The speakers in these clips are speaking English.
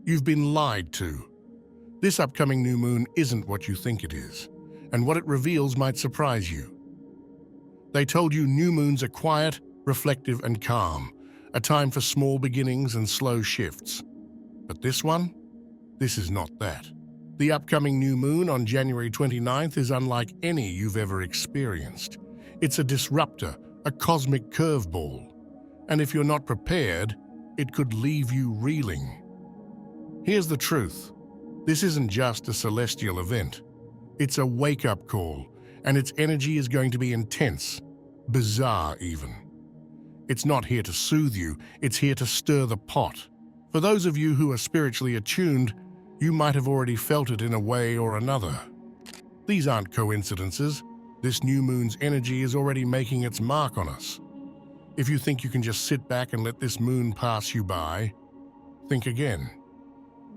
You've been lied to. This upcoming new moon isn't what you think it is, and what it reveals might surprise you. They told you new moons are quiet, reflective, and calm, a time for small beginnings and slow shifts. But this one? This is not that. The upcoming new moon on January 29th is unlike any you've ever experienced. It's a disruptor, a cosmic curveball. And if you're not prepared, it could leave you reeling. Here's the truth. This isn't just a celestial event. It's a wake-up call, and its energy is going to be intense, bizarre even. It's not here to soothe you, it's here to stir the pot. For those of you who are spiritually attuned, you might have already felt it in a way or another. These aren't coincidences. This new moon's energy is already making its mark on us. If you think you can just sit back and let this moon pass you by, think again.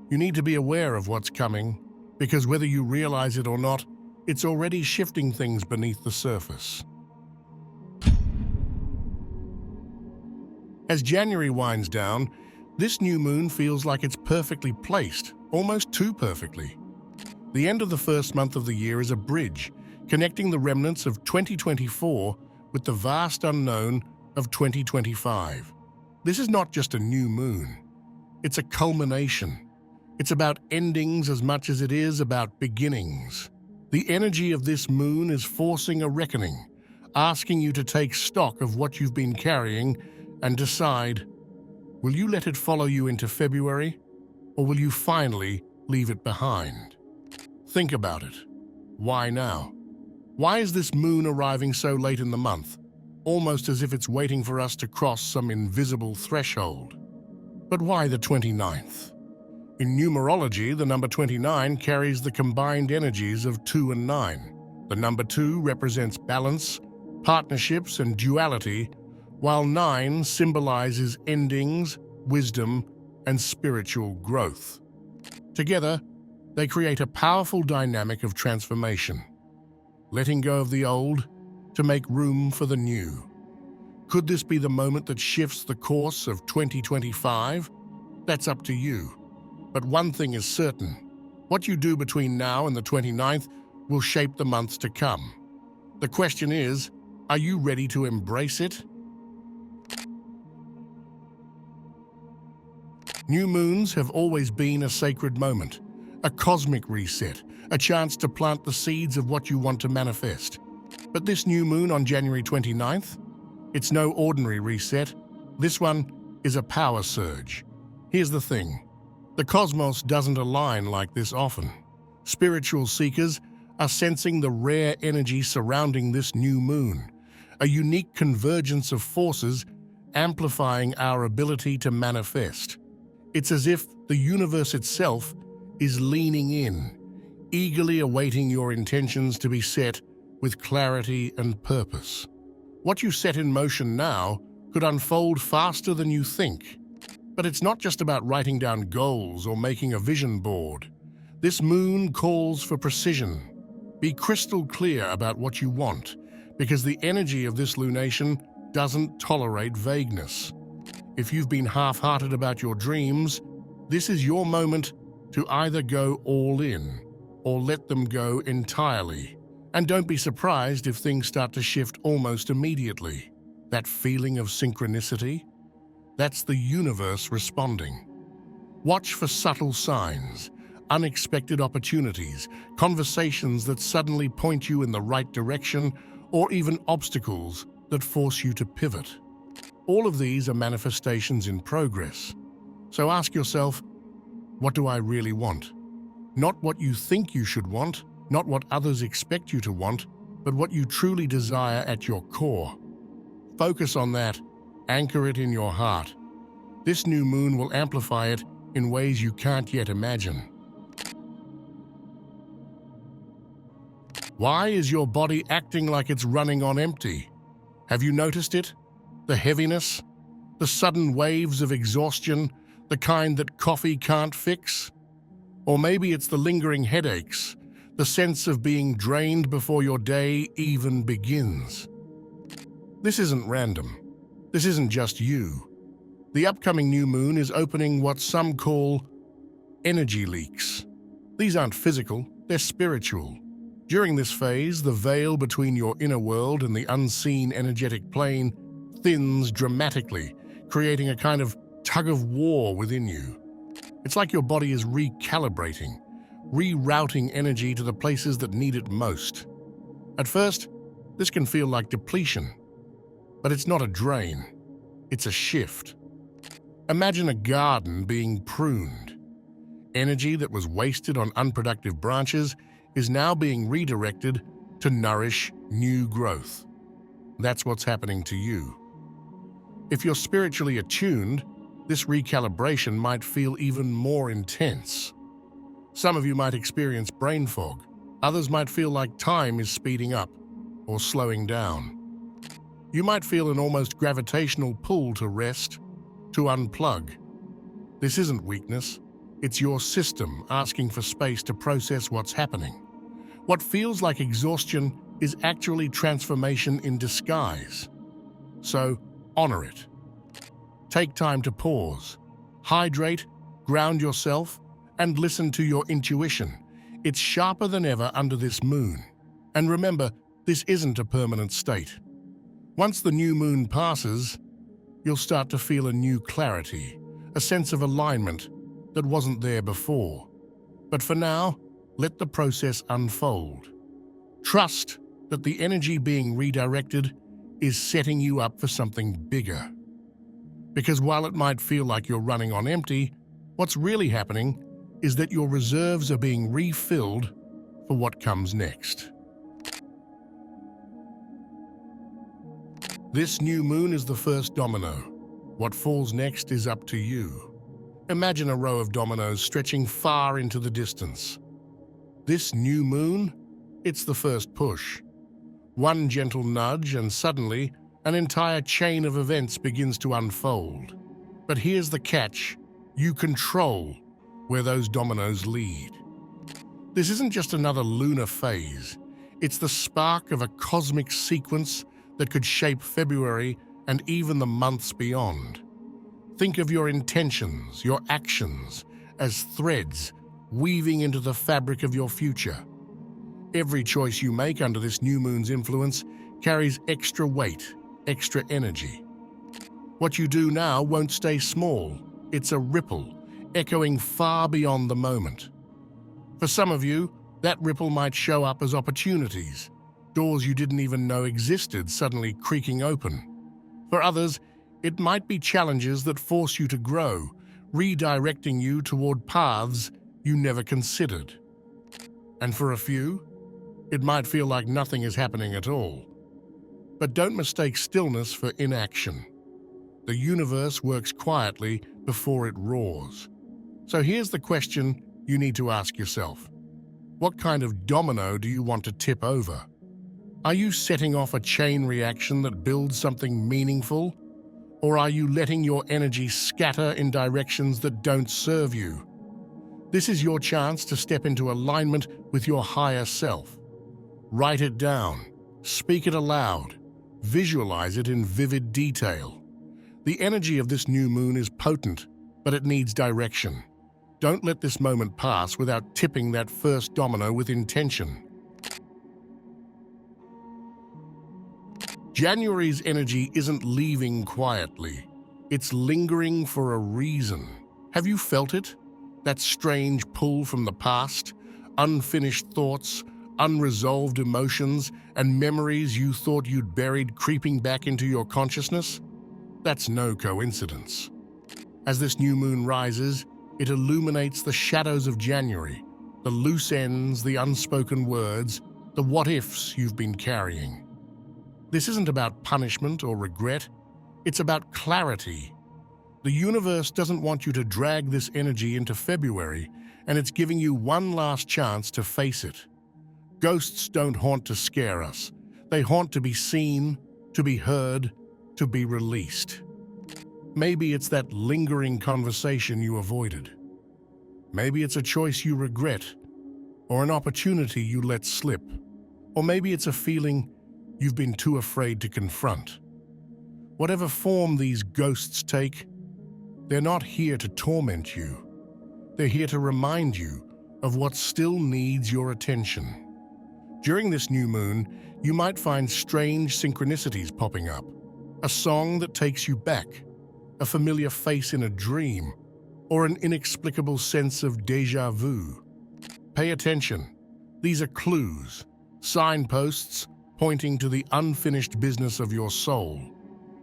You need to be aware of what's coming, because whether you realize it or not, it's already shifting things beneath the surface. As January winds down, this new moon feels like it's perfectly placed, almost too perfectly. The end of the first month of the year is a bridge, connecting the remnants of 2024 with the vast unknown of 2025. This is not just a new moon. It's a culmination. It's about endings as much as it is about beginnings. The energy of this moon is forcing a reckoning, asking you to take stock of what you've been carrying and decide, will you let it follow you into February, or will you finally leave it behind? Think about it. Why now? Why is this moon arriving so late in the month, almost as if it's waiting for us to cross some invisible threshold? But why the 29th? In numerology, the number 29 carries the combined energies of 2 and 9. The number 2 represents balance, partnerships, and duality, while 9 symbolizes endings, wisdom, and spiritual growth. Together, they create a powerful dynamic of transformation, letting go of the old to make room for the new. Could this be the moment that shifts the course of 2025? That's up to you. But one thing is certain. What you do between now and the 29th will shape the months to come. The question is, are you ready to embrace it? New moons have always been a sacred moment, a cosmic reset, a chance to plant the seeds of what you want to manifest. But this new moon on January 29th? It's no ordinary reset. This one is a power surge. Here's the thing. The cosmos doesn't align like this often. Spiritual seekers are sensing the rare energy surrounding this new moon, a unique convergence of forces amplifying our ability to manifest. It's as if the universe itself is leaning in, eagerly awaiting your intentions to be set with clarity and purpose. What you set in motion now could unfold faster than you think. But it's not just about writing down goals or making a vision board. This moon calls for precision. Be crystal clear about what you want, because the energy of this lunation doesn't tolerate vagueness. If you've been half-hearted about your dreams, this is your moment to either go all in or let them go entirely. And don't be surprised if things start to shift almost immediately. That feeling of synchronicity? That's the universe responding. Watch for subtle signs, unexpected opportunities, conversations that suddenly point you in the right direction, or even obstacles that force you to pivot. All of these are manifestations in progress. So ask yourself, what do I really want? Not what you think you should want, not what others expect you to want, but what you truly desire at your core. Focus on that, anchor it in your heart. This new moon will amplify it in ways you can't yet imagine. Why is your body acting like it's running on empty? Have you noticed it? The heaviness? The sudden waves of exhaustion? The kind that coffee can't fix? Or maybe it's the lingering headaches, the sense of being drained before your day even begins. This isn't random. This isn't just you. The upcoming new moon is opening what some call energy leaks. These aren't physical, they're spiritual. During this phase, the veil between your inner world and the unseen energetic plane thins dramatically, creating a kind of tug-of-war within you. It's like your body is recalibrating, rerouting energy to the places that need it most. At first, this can feel like depletion, but it's not a drain, it's a shift. Imagine a garden being pruned. Energy that was wasted on unproductive branches is now being redirected to nourish new growth. That's what's happening to you. If you're spiritually attuned, this recalibration might feel even more intense. Some of you might experience brain fog. Others might feel like time is speeding up or slowing down. You might feel an almost gravitational pull to rest, to unplug. This isn't weakness. It's your system asking for space to process what's happening. What feels like exhaustion is actually transformation in disguise. So, honor it. Take time to pause, hydrate, ground yourself, and listen to your intuition. It's sharper than ever under this moon. And remember, this isn't a permanent state. Once the new moon passes, you'll start to feel a new clarity, a sense of alignment that wasn't there before. But for now, let the process unfold. Trust that the energy being redirected is setting you up for something bigger. Because while it might feel like you're running on empty, what's really happening is that your reserves are being refilled for what comes next. This new moon is the first domino. What falls next is up to you. Imagine a row of dominoes stretching far into the distance. This new moon, it's the first push. One gentle nudge and suddenly, an entire chain of events begins to unfold. But here's the catch: you control where those dominoes lead. This isn't just another lunar phase. It's the spark of a cosmic sequence that could shape February and even the months beyond. Think of your intentions, your actions, as threads weaving into the fabric of your future. Every choice you make under this new moon's influence carries extra weight, extra energy. What you do now won't stay small. It's a ripple, echoing far beyond the moment. For some of you, that ripple might show up as opportunities, doors you didn't even know existed suddenly creaking open. For others, it might be challenges that force you to grow, redirecting you toward paths you never considered. And for a few, it might feel like nothing is happening at all. But don't mistake stillness for inaction. The universe works quietly before it roars. So here's the question you need to ask yourself. What kind of domino do you want to tip over? Are you setting off a chain reaction that builds something meaningful? Or are you letting your energy scatter in directions that don't serve you? This is your chance to step into alignment with your higher self. Write it down, speak it aloud, visualize it in vivid detail. The energy of this new moon is potent, but it needs direction. Don't let this moment pass without tipping that first domino with intention. January's energy isn't leaving quietly. It's lingering for a reason. Have you felt it? That strange pull from the past, unfinished thoughts, unresolved emotions, and memories you thought you'd buried creeping back into your consciousness? That's no coincidence. As this new moon rises, it illuminates the shadows of January, the loose ends, the unspoken words, the what-ifs you've been carrying. This isn't about punishment or regret, it's about clarity. The universe doesn't want you to drag this energy into February, and it's giving you one last chance to face it. Ghosts don't haunt to scare us. They haunt to be seen, to be heard, to be released. Maybe it's that lingering conversation you avoided. Maybe it's a choice you regret, or an opportunity you let slip. Or maybe it's a feeling you've been too afraid to confront. Whatever form these ghosts take, they're not here to torment you. They're here to remind you of what still needs your attention. During this new moon, you might find strange synchronicities popping up. A song that takes you back, a familiar face in a dream, or an inexplicable sense of déjà vu. Pay attention. These are clues, signposts pointing to the unfinished business of your soul.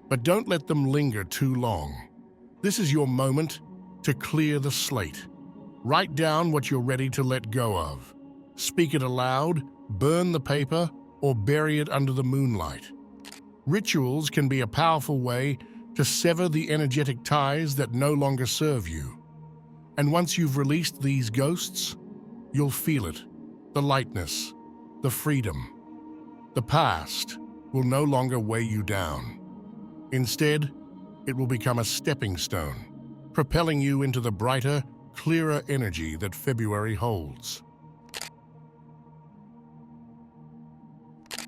But don't let them linger too long. This is your moment to clear the slate. Write down what you're ready to let go of. Speak it aloud, burn the paper, or bury it under the moonlight. Rituals can be a powerful way to sever the energetic ties that no longer serve you. And once you've released these ghosts, you'll feel it, the lightness, the freedom. The past will no longer weigh you down. Instead, it will become a stepping stone, propelling you into the brighter, clearer energy that February holds.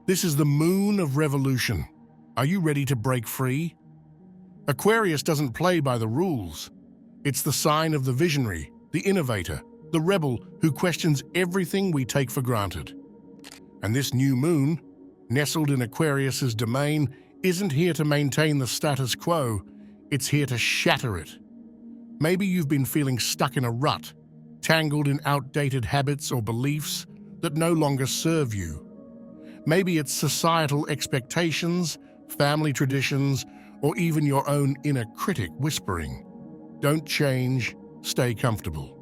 This is the moon of revolution. Are you ready to break free? Aquarius doesn't play by the rules. It's the sign of the visionary, the innovator, the rebel who questions everything we take for granted. And this new moon, nestled in Aquarius's domain, isn't here to maintain the status quo. It's here to shatter it. Maybe you've been feeling stuck in a rut, tangled in outdated habits or beliefs that no longer serve you. Maybe it's societal expectations, family traditions, or even your own inner critic whispering, "Don't change, stay comfortable."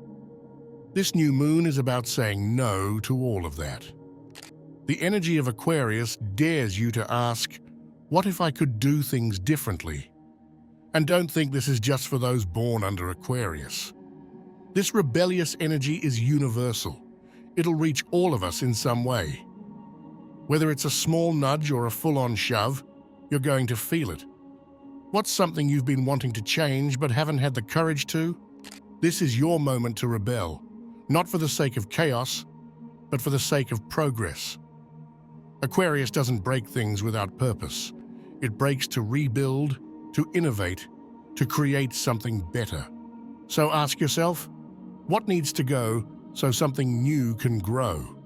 This new moon is about saying no to all of that. The energy of Aquarius dares you to ask, what if I could do things differently? And don't think this is just for those born under Aquarius. This rebellious energy is universal. It'll reach all of us in some way. Whether it's a small nudge or a full-on shove, you're going to feel it. What's something you've been wanting to change but haven't had the courage to? This is your moment to rebel, not for the sake of chaos, but for the sake of progress. Aquarius doesn't break things without purpose. It breaks to rebuild, to innovate, to create something better. So ask yourself, what needs to go so something new can grow?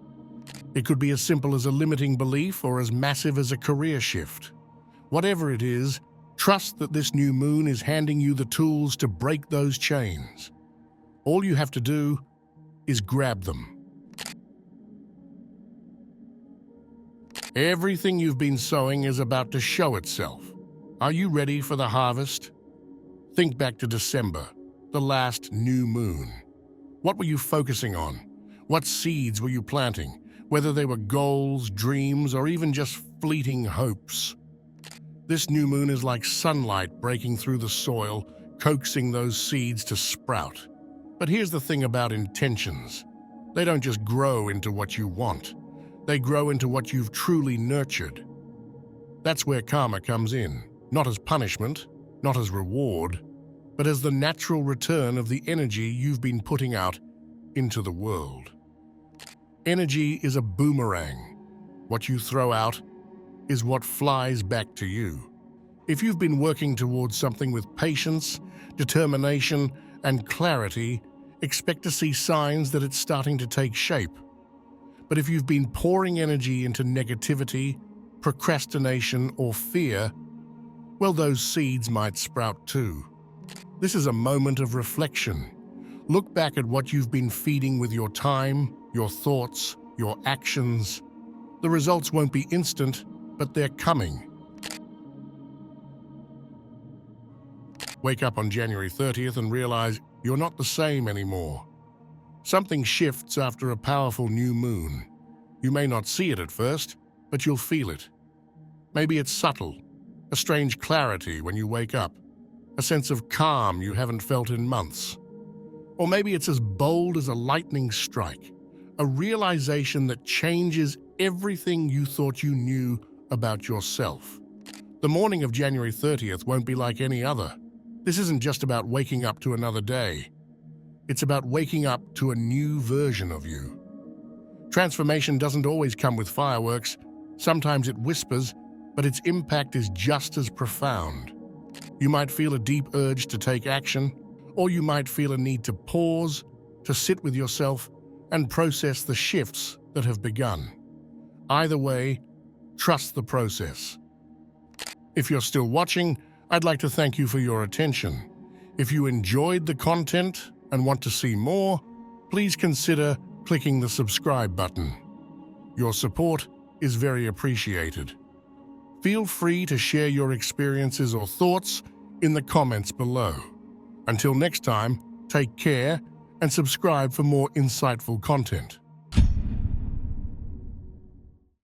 It could be as simple as a limiting belief or as massive as a career shift. Whatever it is, trust that this new moon is handing you the tools to break those chains. All you have to do is grab them. Everything you've been sowing is about to show itself. Are you ready for the harvest? Think back to December, the last new moon. What were you focusing on? What seeds were you planting? Whether they were goals, dreams, or even just fleeting hopes. This new moon is like sunlight breaking through the soil, coaxing those seeds to sprout. But here's the thing about intentions. They don't just grow into what you want. They grow into what you've truly nurtured. That's where karma comes in, not as punishment, not as reward, but as the natural return of the energy you've been putting out into the world. Energy is a boomerang. What you throw out is what flies back to you. If you've been working towards something with patience, determination, and clarity, expect to see signs that it's starting to take shape. But if you've been pouring energy into negativity, procrastination, or fear, well, those seeds might sprout too. This is a moment of reflection. Look back at what you've been feeding with your time, your thoughts, your actions. The results won't be instant, but they're coming. Wake up on January 30th and realize you're not the same anymore. Something shifts after a powerful new moon. You may not see it at first, but you'll feel it. Maybe it's subtle, a strange clarity when you wake up, a sense of calm you haven't felt in months. Or maybe it's as bold as a lightning strike, a realization that changes everything you thought you knew about yourself. The morning of January 30th won't be like any other. This isn't just about waking up to another day. It's about waking up to a new version of you. Transformation doesn't always come with fireworks. Sometimes it whispers, but its impact is just as profound. You might feel a deep urge to take action, or you might feel a need to pause, to sit with yourself and process the shifts that have begun. Either way, trust the process. If you're still watching, I'd like to thank you for your attention. If you enjoyed the content and want to see more, please consider clicking the subscribe button. Your support is very appreciated. Feel free to share your experiences or thoughts in the comments below. Until next time, take care and subscribe for more insightful content.